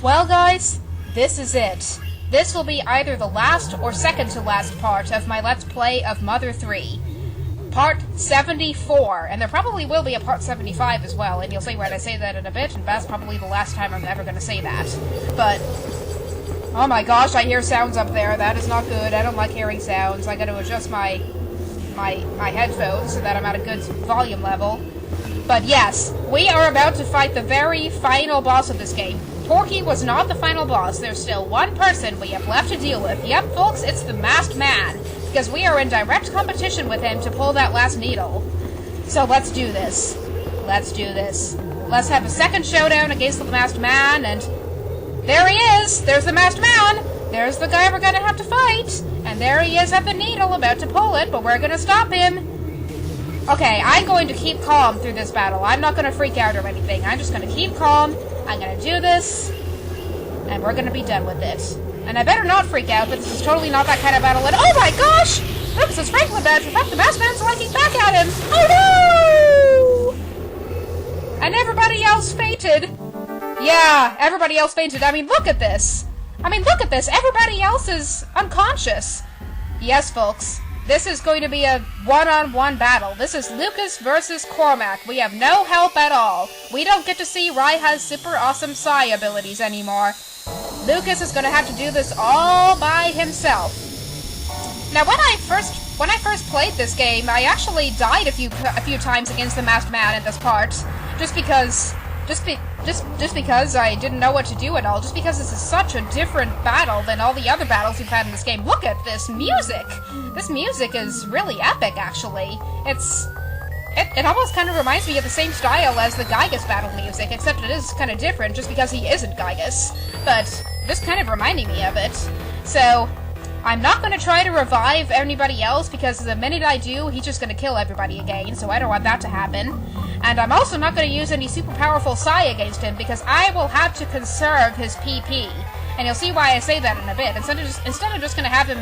Well, guys, this is it. This will be either the last or second to last part of my Let's Play of Mother 3. Part 74, and there probably will be a part 75 as well, and you'll see when I say that in a bit, and that's probably the last time I'm ever going to say that. But, oh my gosh, I hear sounds up there. That is not good. I don't like hearing sounds. I got to adjust my headphones so that I'm at a good volume level. But yes, we are about to fight the very final boss of this game. Porky was not the final boss. There's still one person we have left to deal with. Yep, folks, it's the Masked Man. Because we are in direct competition with him to pull that last needle. So let's do this. Let's do this. Let's have a second showdown against the Masked Man, and there he is! There's the Masked Man! There's the guy we're gonna have to fight! And there he is at the needle, about to pull it, but we're gonna stop him! Okay, I'm going to keep calm through this battle. I'm not gonna freak out or anything. I'm just gonna keep calm. I'm gonna do this, and we're gonna be done with it. And I better not freak out, but this is totally not that kind of battle. And oh my gosh! Lucas is Franklin badge. In fact, the Masked Man's liking back at him. Oh no! And everybody else fainted. Yeah, everybody else fainted. I mean, look at this. Everybody else is unconscious. Yes, folks. This is going to be a one-on-one battle. This is Lucas versus Cormac. We have no help at all. We don't get to see Raiha's super awesome psi abilities anymore. Lucas is going to have to do this all by himself. Now, when I first played this game, I actually died a few times against the Masked Man in this part, just because I didn't know what to do at all. Just because this is such a different battle than all the other battles we've had in this game. Look at this music. This music is really epic, actually. It almost kind of reminds me of the same style as the Gygus battle music, except it is kind of different just because he isn't Gygus. But just kind of reminding me of it. So, I'm not going to try to revive anybody else, because the minute I do, he's just going to kill everybody again, so I don't want that to happen. And I'm also not going to use any super powerful psi against him, because I will have to conserve his PP. And you'll see why I say that in a bit. Instead of just going to have him...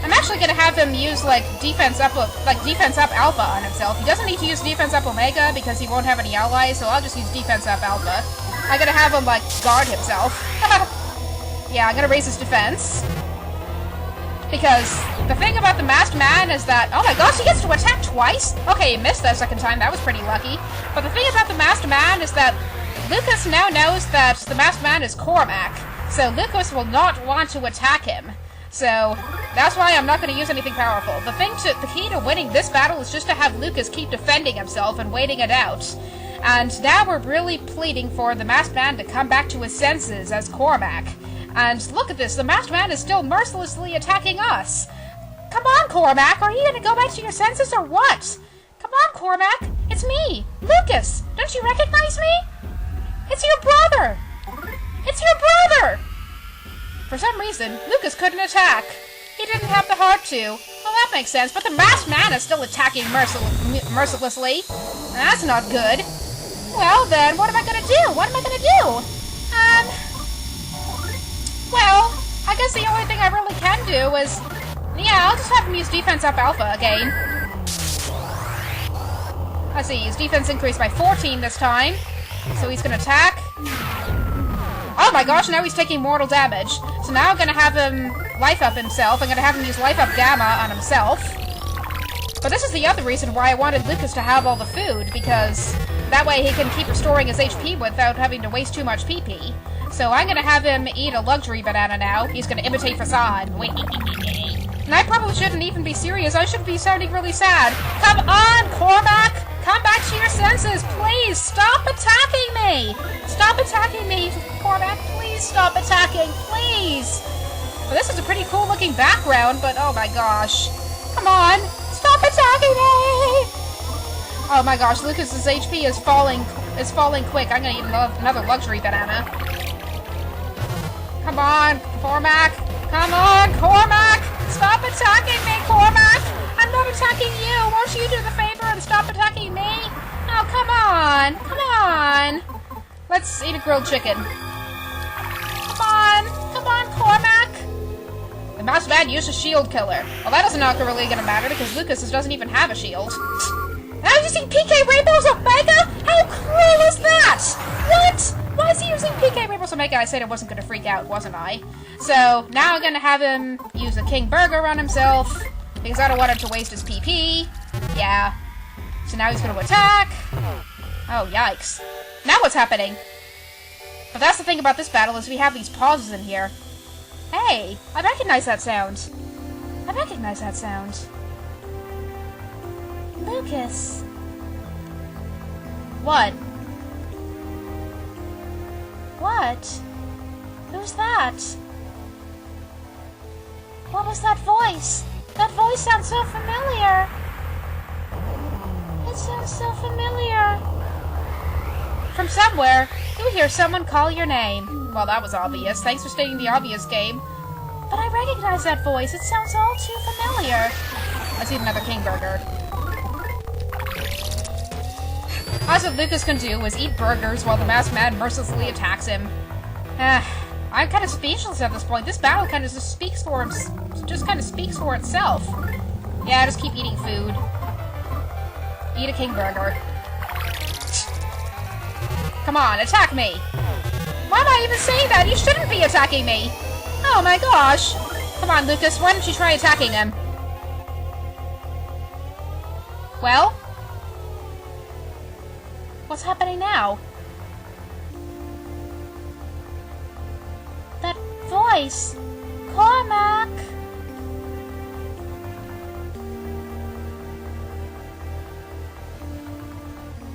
I'm actually going to have him use, defense up alpha on himself. He doesn't need to use defense up omega, because he won't have any allies, so I'll just use defense up alpha. I'm going to have him, guard himself. Yeah, I'm going to raise his defense. Because the thing about the Masked Man is that... Oh my gosh, he gets to attack twice? Okay, he missed that second time. That was pretty lucky. But the thing about the Masked Man is that Lucas now knows that the Masked Man is Cormac. So Lucas will not want to attack him. So that's why I'm not going to use anything powerful. The key to winning this battle is just to have Lucas keep defending himself and waiting it out. And now we're really pleading for the Masked Man to come back to his senses as Cormac. And look at this, the Masked Man is still mercilessly attacking us. Come on, Cormac, are you going to go back to your senses or what? Come on, Cormac, it's me, Lucas. Don't you recognize me? It's your brother. It's your brother. For some reason, Lucas couldn't attack. He didn't have the heart to. Well, that makes sense, but the Masked Man is still attacking mercilessly. That's not good. Well, then, what am I going to do? Well, I guess the only thing I really can do is... Yeah, I'll just have him use defense up alpha again. Let's see, his defense increased by 14 this time. So he's gonna attack. Oh my gosh, now he's taking mortal damage. So now I'm gonna have him life up himself. I'm gonna have him use life up gamma on himself. But this is the other reason why I wanted Lucas to have all the food, because that way he can keep restoring his HP without having to waste too much PP. So I'm gonna have him eat a luxury banana now. He's gonna imitate Facade. And I probably shouldn't even be serious. I should be sounding really sad. Come on, Cormac! Come back to your senses, please! Stop attacking me! Stop attacking me, Cormac! Please stop attacking, please! Well, this is a pretty cool looking background, but oh my gosh. Come on! Stop attacking me! Oh my gosh, Lucas's HP is falling quick. I'm gonna eat another luxury banana. Come on, Cormac! Come on, Cormac! Stop attacking me, Cormac! I'm not attacking you! Won't you do the favor and stop attacking me? Oh, come on! Come on! Let's eat a grilled chicken. Come on! Come on, Cormac! The Masked Man used a shield killer. Well, that isn't really gonna matter because Lucas doesn't even have a shield. I'm using PK Rainbow's Omega? How cruel is that? What? Why Why is he using PK Rainbows Omega? I said I wasn't going to freak out, wasn't I? So, now I'm going to have him use a King Burger on himself, because I don't want him to waste his PP. Yeah. So now he's going to attack. Oh, yikes. Now what's happening? But that's the thing about this battle, is we have these pauses in here. Hey, I recognize that sound. I recognize that sound. Lucas. What? What? Who's that? What was that voice? That voice sounds so familiar. It sounds so familiar. From somewhere, you hear someone call your name. Well, that was obvious. Thanks for stating the obvious, game. But I recognize that voice. It sounds all too familiar. Let's eat another King Burger. As what Lucas can do is eat burgers while the masked man mercilessly attacks him. I'm kind of speechless at this point. This battle kind of just speaks for itself. Yeah, just keep eating food. Eat a King Burger. Come on, attack me! Why am I even saying that? You shouldn't be attacking me! Oh my gosh! Come on, Lucas, why don't you try attacking him? Well? What's happening now? That voice! Cormac!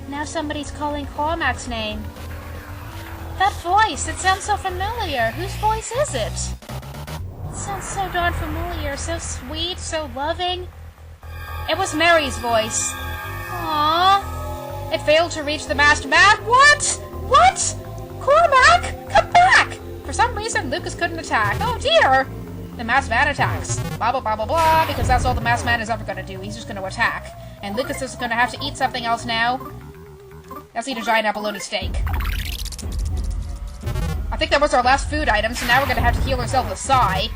Now somebody's calling Cormac's name. That voice, it sounds so familiar. Whose voice is it? It sounds so darn familiar, so sweet, so loving. It was Mary's voice. Aww. It failed to reach the masked man. What? What? Cormac, come back! For some reason, Lucas couldn't attack. Oh dear! The masked man attacks. Blah, blah, blah, blah, blah, because that's all the masked man is ever going to do. He's just going to attack. And Lucas is going to have to eat something else now. Let's eat a giant abalone steak. I think that was our last food item, so now we're going to have to heal ourselves with Psy.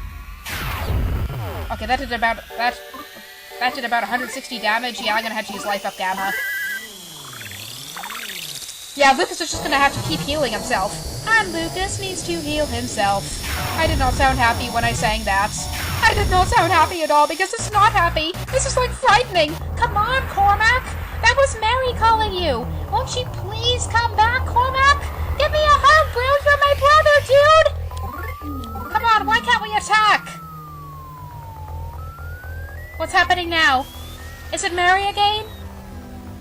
Okay, that did about 160 damage. Yeah, I'm going to have to use Life Up Gamma. Yeah, Lucas is just going to have to keep healing himself. And Lucas needs to heal himself. I did not sound happy when I sang that. I did not sound happy at all, because it's not happy. This is, like, frightening. Come on, Cormac. That was Mary calling you. Won't you please come back, Cormac? Give me a hug, bro. You're my brother, dude. Come on, why can't we attack? What's happening now? Is it Mary again?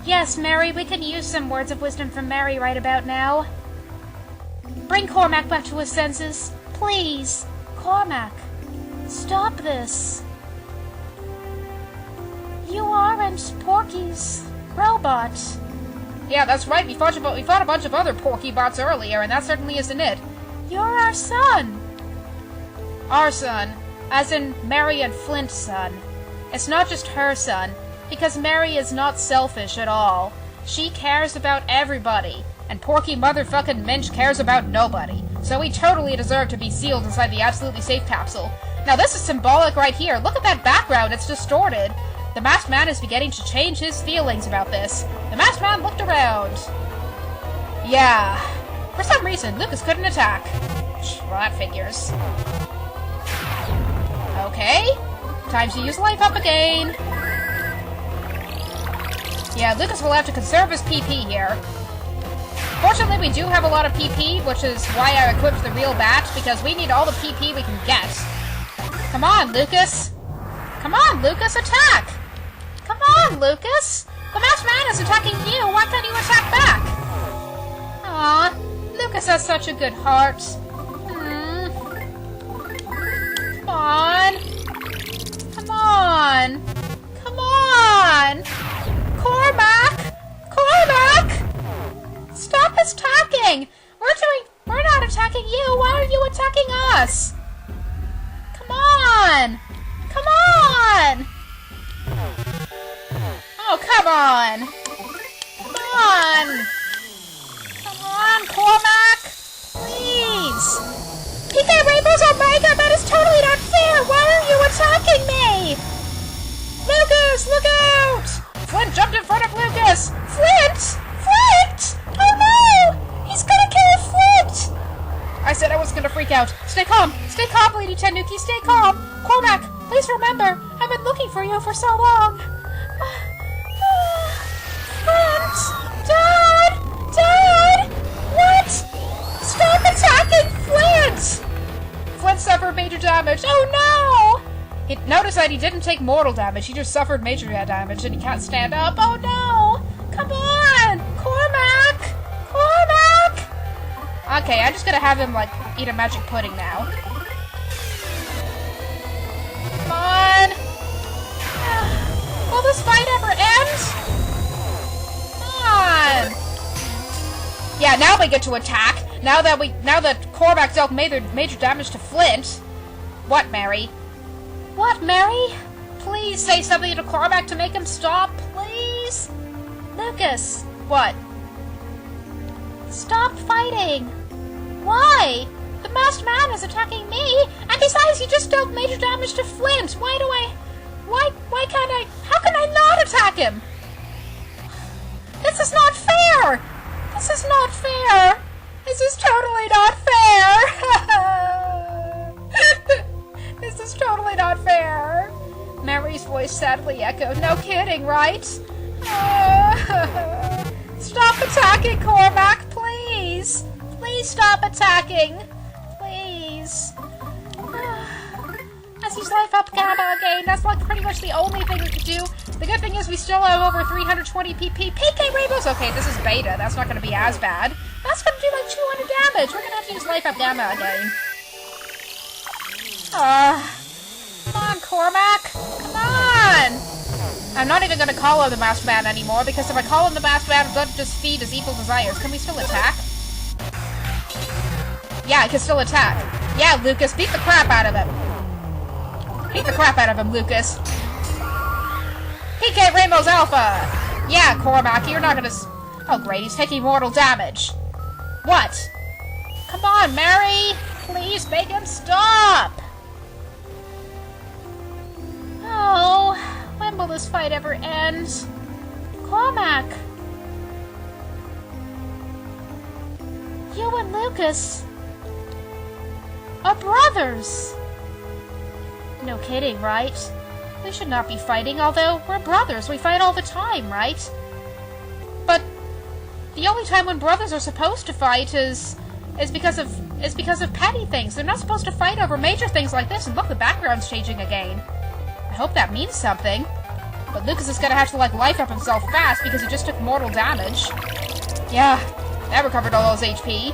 Yes, Mary, we can use some words of wisdom from Mary right about now. Bring Cormac back to his senses. Please. Cormac, stop this. You aren't Porky's robot. Yeah, that's right. We fought a bunch of other Porky bots earlier, and that certainly isn't it. You're our son. Our son. As in Mary and Flint's son. It's not just her son, because Mary is not selfish at all. She cares about everybody, and Porky motherfucking Minch cares about nobody. So we totally deserve to be sealed inside the absolutely safe capsule. Now this is symbolic right here. Look at that background, it's distorted. The masked man is beginning to change his feelings about this. The masked man looked around. Yeah. For some reason, Lucas couldn't attack. Well, that figures. Okay. Time to use Life Up again. Yeah, Lucas will have to conserve his PP here. Fortunately, we do have a lot of PP, which is why I equipped the real bat, because we need all the PP we can get. Come on, Lucas. Come on, Lucas, attack! Come on, Lucas! The masked man is attacking you, why can't you attack back? Aw, Lucas has such a good heart. Come on. Come on. Come on! Cormac! Cormac! Stop attacking! We're not attacking you, why are you attacking us? Come on! Come on! Oh, come on! Come on! Come on, Cormac! Please! PK Rainbows Omega, that is totally not fair! Why are you attacking me? Lucas, look out! Flint jumped in front of Lucas! Flint! Flint! Oh no! He's gonna kill Flint! I said I wasn't gonna freak out. Stay calm, Lady Tanuki, stay calm. Cormac, please remember, I've been looking for you for so long. Flint! Dad! What? Stop attacking Flint! Flint suffered major damage. Oh no! Notice that he didn't take mortal damage, he just suffered major damage and he can't stand up. Oh no! Come on! Cormac! Okay, I'm just gonna have him, like, eat a magic pudding now. Come on! Will this fight ever end? Come on! Yeah, now we get to attack. Now that Cormac dealt major damage to Flint. What, Mary? What, Mary? Please say something to Cormac to make him stop, please? Lucas. What? Stop fighting. Why? The masked man is attacking me, and besides, he just dealt major damage to Flint. Why can't I? How can I not attack him? This is not fair. This is totally not fair. This is totally not fair. Mary's voice sadly echoed. No kidding, right? Stop attacking, Cormac, please. Please stop attacking. Please. As he's life up Gamma again, that's like pretty much the only thing we could do. The good thing is we still have over 320 PP. PK Rainbows! Okay, this is beta. That's not going to be as bad. That's going to do like 200 damage. We're going to have to use life up Gamma again. Come on, Cormac. Come on! I'm not even going to call him the Masked Man anymore, because if I call him the Masked Man, I'm going to just feed his evil desires. Can we still attack? Yeah, I can still attack. Yeah, Lucas, beat the crap out of him. Beat the crap out of him, Lucas. PK Rainbow's Alpha! Yeah, Cormac, you're not gonna oh, great, he's taking mortal damage. What? Come on, Mary! Please make him stop! Oh, when will this fight ever end? Cormac! You and Lucas are brothers! No kidding, right? We should not be fighting, although we're brothers. We fight all the time, right? But the only time when brothers are supposed to fight is because of petty things. They're not supposed to fight over major things like this. And look, the background's changing again. I hope that means something. But Lucas is gonna have to, like, life up himself fast because he just took mortal damage. Yeah, that recovered all those HP.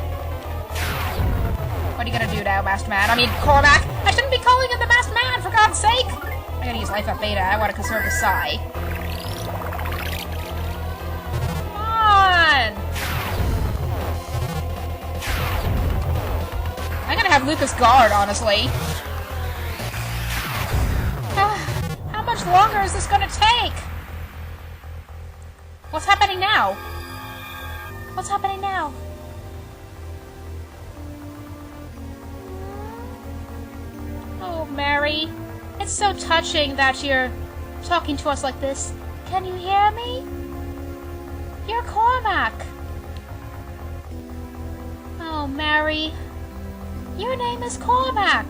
What are you gonna do now, Masked Man? I mean, Cormac? I shouldn't be calling him the Masked Man, for God's sake! I'm gonna use life up beta. I want to conserve the psi. Come on! I'm gonna have Lucas guard, honestly. How much longer is this gonna take? What's happening now? What's happening now? Oh, Mary. It's so touching that you're talking to us like this. Can you hear me? You're Cormac. Oh, Mary. Your name is Cormac.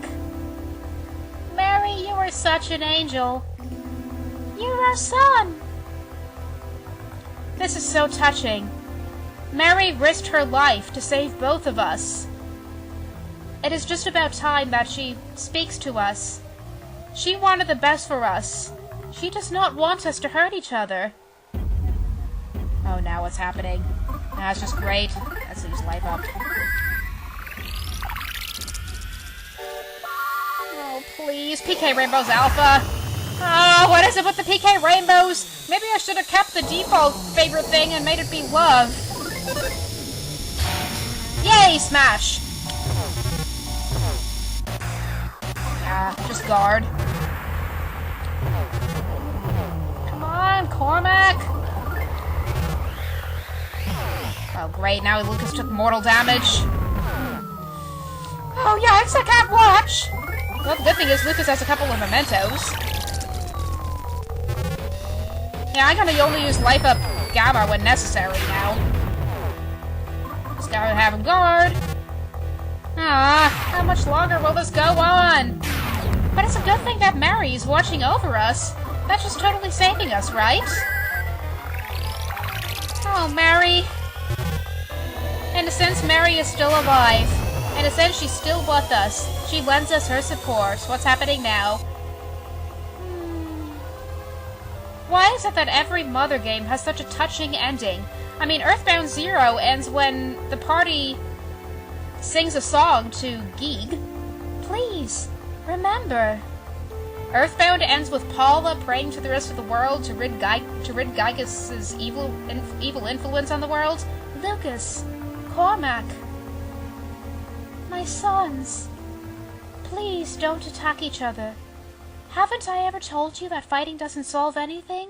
Mary, you are such an angel. You're our son. This is so touching. Mary risked her life to save both of us. It is just about time that she speaks to us. She wanted the best for us. She does not want us to hurt each other. Oh, now what's happening? That's just great. Let's use life up. Oh, please. PK Rainbow's Alpha. Oh, what is it with the PK Rainbows? Maybe I should have kept the default favorite thing and made it be love. Yay, smash! Yeah, just guard. Come on, Cormac! Oh, great, now Lucas took mortal damage. Oh, yikes, I can't watch! Well, the good thing is Lucas has a couple of mementos. Yeah, I'm gonna only use life up Gamma when necessary now. Just gotta have him guard. Ah, how much longer will this go on? But it's a good thing that Mary's watching over us. That's just totally saving us, right? Oh, Mary. In a sense, Mary is still alive. In a sense, she's still with us. She lends us her support. What's happening now? Why is it that every Mother game has such a touching ending? I mean, Earthbound Zero ends when the party sings a song to Geeg. Please, remember. Earthbound ends with Paula praying to the rest of the world to rid Gygas's evil influence on the world. Lucas, Cormac, my sons, please don't attack each other. Haven't I ever told you that fighting doesn't solve anything?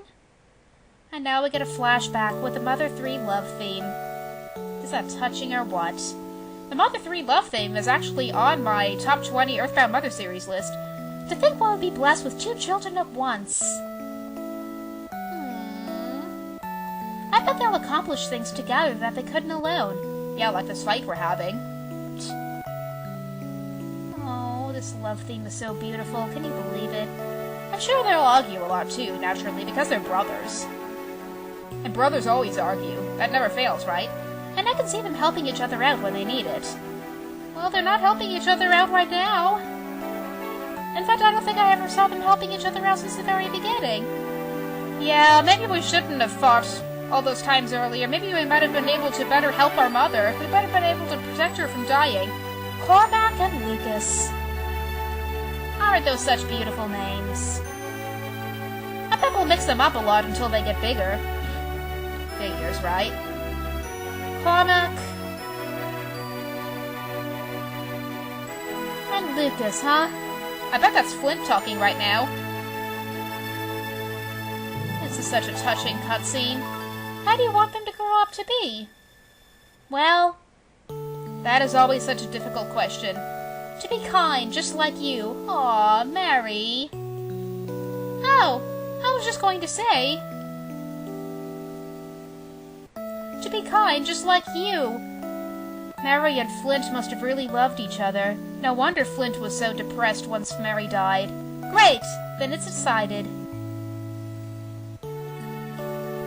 And now we get a flashback with the Mother 3 love theme. Is that touching or what? The Mother 3 love theme is actually on my top 20 Earthbound Mother series list. To think one would be blessed with 2 children at once. I bet they'll accomplish things together that they couldn't alone. Yeah, like this fight we're having. Oh, this love theme is so beautiful. Can you believe it? I'm sure they'll argue a lot too, naturally, because they're brothers. And brothers always argue. That never fails, right? And I can see them helping each other out when they need it. Well, they're not helping each other out right now. In fact, I don't think I ever saw them helping each other out since the very beginning. Yeah, maybe we shouldn't have fought all those times earlier. Maybe we might have been able to better help our mother. We might have been able to protect her from dying. Cormac and Lucas. Aren't those such beautiful names? I bet we'll mix them up a lot until they get bigger. Figures, right? Cormac and Lucas, huh? I bet that's Flint talking right now. This is such a touching cutscene. How do you want them to grow up to be? Well, that is always such a difficult question. To be kind, just like you. Aw, Mary. Oh, I was just going to say. To be kind, just like you. Mary and Flint must have really loved each other. No wonder Flint was so depressed once Mary died. Great! Then it's decided.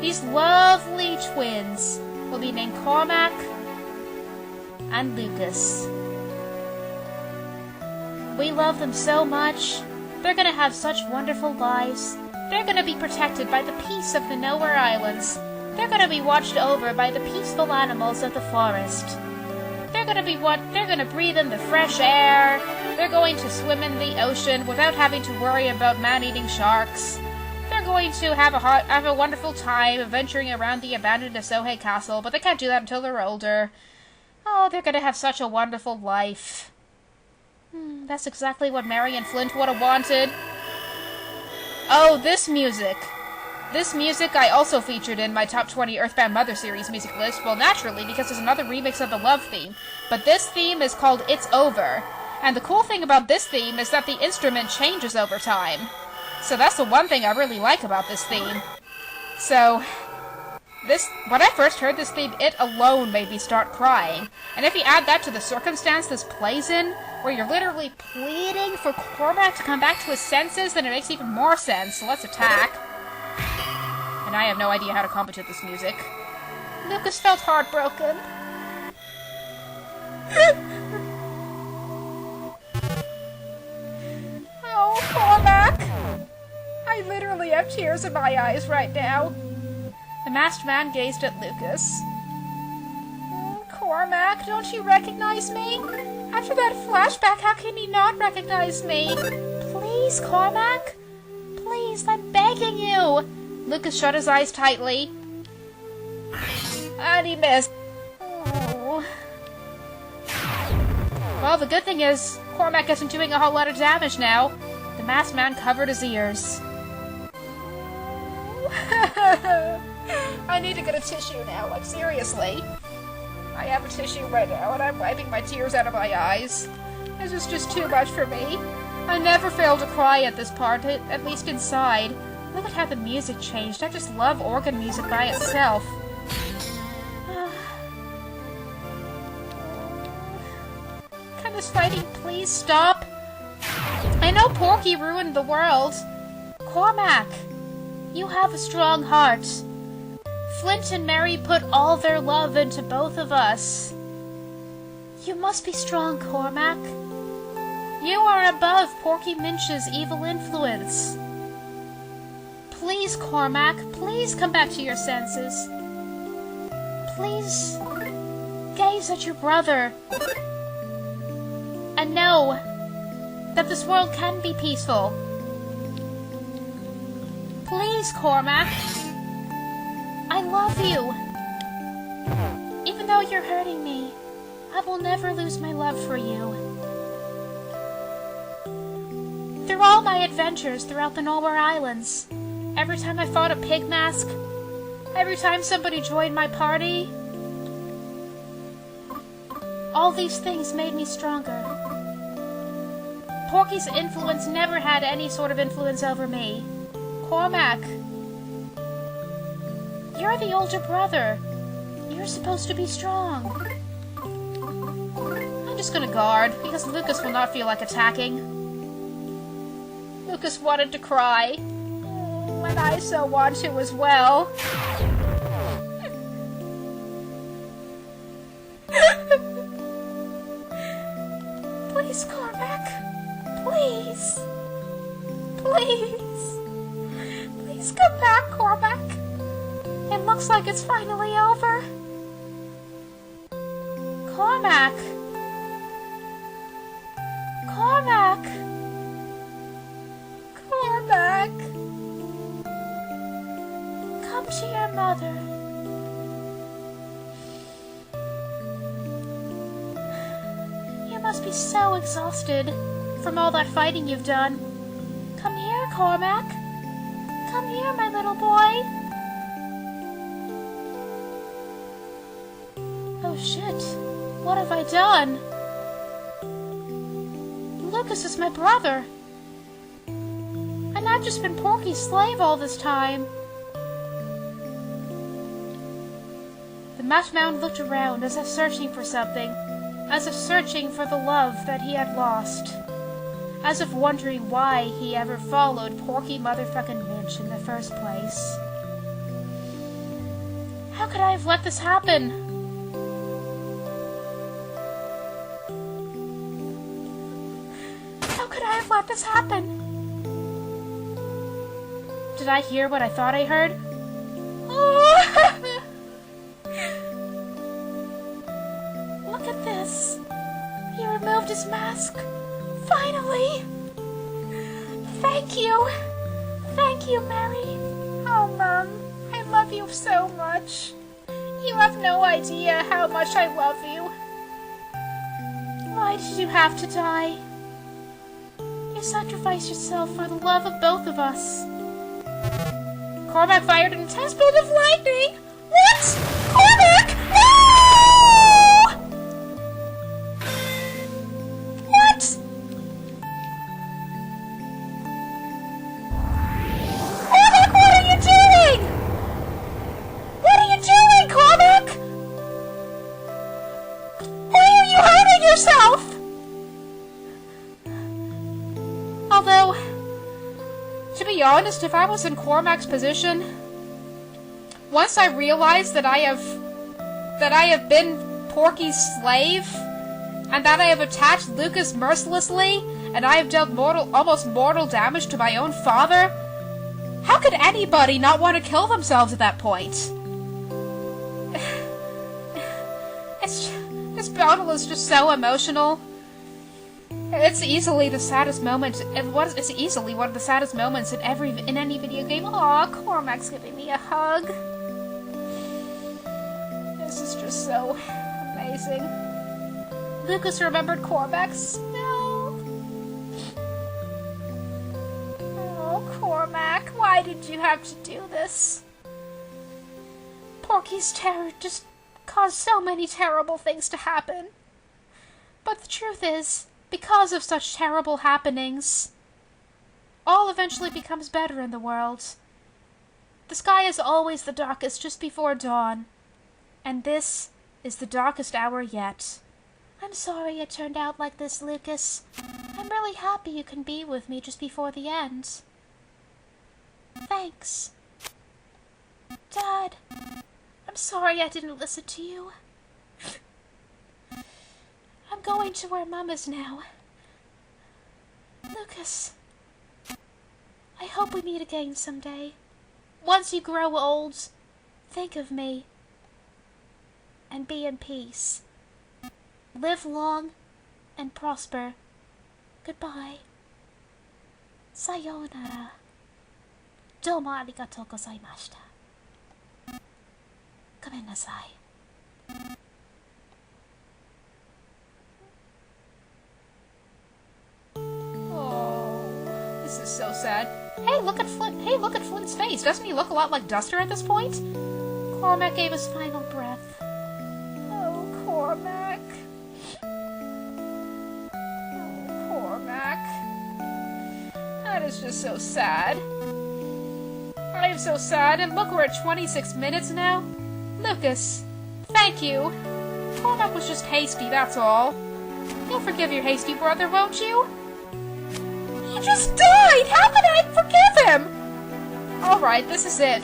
These lovely twins will be named Cormac and Lucas. We love them so much. They're gonna have such wonderful lives. They're gonna be protected by the peace of the Nowhere Islands. They're gonna be watched over by the peaceful animals of the forest. They're gonna breathe in the fresh air. They're going to swim in the ocean without having to worry about man-eating sharks. They're going to have a wonderful time adventuring around the abandoned Asohe Castle, but they can't do that until they're older. Oh, they're gonna have such a wonderful life. That's exactly what Mary and Flint would have wanted. Oh, this music. This music I also featured in my top 20 Earthbound Mother series music list, well, naturally, because there's another remix of the love theme. But this theme is called It's Over. And the cool thing about this theme is that the instrument changes over time. So that's the one thing I really like about this theme. So, when I first heard this theme, it alone made me start crying. And if you add that to the circumstance this plays in, where you're literally pleading for Cormac to come back to his senses, then it makes even more sense. So let's attack. And I have no idea how to combat this music. Lucas felt heartbroken. Oh, Cormac! I literally have tears in my eyes right now. The masked man gazed at Lucas. Cormac, don't you recognize me? After that flashback, how can he not recognize me? Please, Cormac? Please, I'm begging you! Lucas shut his eyes tightly. And he missed. Oh. Well, the good thing is, Cormac isn't doing a whole lot of damage now. The masked man covered his ears. I need to get a tissue now, like seriously. I have a tissue right now and I'm wiping my tears out of my eyes. This is just too much for me. I never fail to cry at this part, at least inside. Look at how the music changed. I just love organ music by itself. Kinda fighting please stop? I know Porky ruined the world. Cormac, you have a strong heart. Flint and Mary put all their love into both of us. You must be strong, Cormac. You are above Porky Minch's evil influence. Please, Cormac, please come back to your senses. Please gaze at your brother and know that this world can be peaceful. Please, Cormac. I love you. Even though you're hurting me, I will never lose my love for you. Through all my adventures throughout the Nowhere Islands, every time I fought a pig mask, every time somebody joined my party, all these things made me stronger. Porky's influence never had any sort of influence over me. Cormac, you're the older brother. You're supposed to be strong. I'm just gonna guard, because Lucas will not feel like attacking. Lucas wanted to cry. And I so want to as well. Please, Cormac. Please. Please. Please come back, Cormac. It looks like it's finally over. Cormac. Cormac. Cormac. Come to your mother. You must be so exhausted from all that fighting you've done. Come here, Cormac. Come here, my little boy. Oh shit. What have I done? Lucas is my brother. And I've just been Porky's slave all this time. The Matchmound looked around as if searching for something, as if searching for the love that he had lost, as if wondering why he ever followed Porky motherfucking Minch in the first place. How could I have let this happen? How could I have let this happen? Did I hear what I thought I heard? Oh! Look at this. He removed his mask. Finally. Thank you. Thank you, Mary. Oh, Mom. I love you so much. You have no idea how much I love you. Why did you have to die? You sacrificed yourself for the love of both of us. Cormac fired an intense bolt of lightning! What? Cormac! No! What? Cormac, what are you doing? What are you doing, Cormac? Why are you hurting yourself? Although, to be honest, if I was in Cormac's position, once I realized that I have been Porky's slave, and that I have attacked Lucas mercilessly, and I have dealt almost mortal damage to my own father, how could anybody not want to kill themselves at that point? This battle is just so emotional. It's easily the saddest moment. It's easily one of the saddest moments in any video game. Aw, Cormac's giving me a hug. This is just so amazing. Lucas remembered Cormac's smell. Oh, Cormac, why did you have to do this? Porky's terror just caused so many terrible things to happen. But the truth is, because of such terrible happenings, all eventually becomes better in the world. The sky is always the darkest just before dawn, and this is the darkest hour yet. I'm sorry it turned out like this, Lucas. I'm really happy you can be with me just before the end. Thanks. Dad, I'm sorry I didn't listen to you. I'm going to where Mum is now. Lucas, I hope we meet again someday. Once you grow old, think of me. And be in peace. Live long and prosper. Goodbye. Sayonara. Domo arigatou gozaimashita. Gomen nasai. Oh, this is so sad. Hey, look at Flint. Hey, look at Flint's face. Doesn't he look a lot like Duster at this point? Cormac gave his final breath. Oh, Cormac. Oh, Cormac. That is just so sad. I am so sad, and look, we're at 26 minutes now. Lucas, thank you. Cormac was just hasty, that's all. You'll forgive your hasty brother, won't you? He just died! How can I forgive him? Alright, this is it.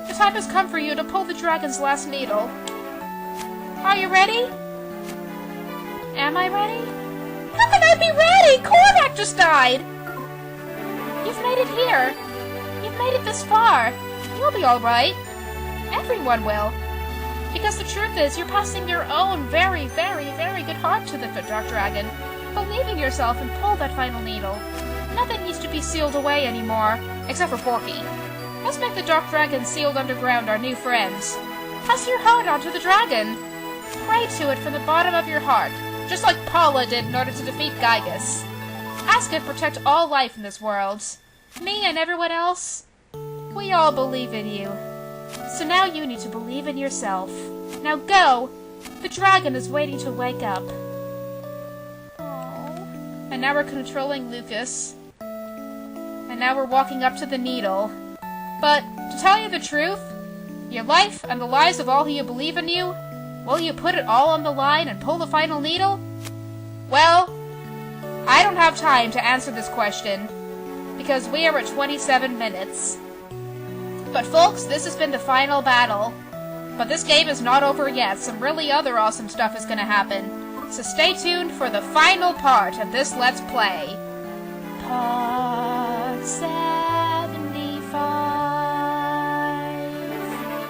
The time has come for you to pull the dragon's last needle. Are you ready? Am I ready? How can I be ready? Cormac just died! You've made it here. You've made it this far. You'll be alright. Everyone will. Because the truth is, you're passing your own very, very, very good heart to the Dark Dragon. Believe in yourself and pull that final needle. Nothing needs to be sealed away anymore, except for Porky. Let's make the Dark Dragon sealed underground our new friends. Pass your heart onto the dragon. Pray to it from the bottom of your heart, just like Paula did in order to defeat Gygus. Ask it to protect all life in this world. Me and everyone else, we all believe in you. So now you need to believe in yourself. Now go! The dragon is waiting to wake up. Aww. And now we're controlling Lucas. And now we're walking up to the needle. But, to tell you the truth, your life and the lives of all who you believe in you, will you put it all on the line and pull the final needle? Well, I don't have time to answer this question, because we are at 27 minutes. But folks, this has been the final battle. But this game is not over yet. Some really other awesome stuff is going to happen. So stay tuned for the final part of this Let's Play. Part 7.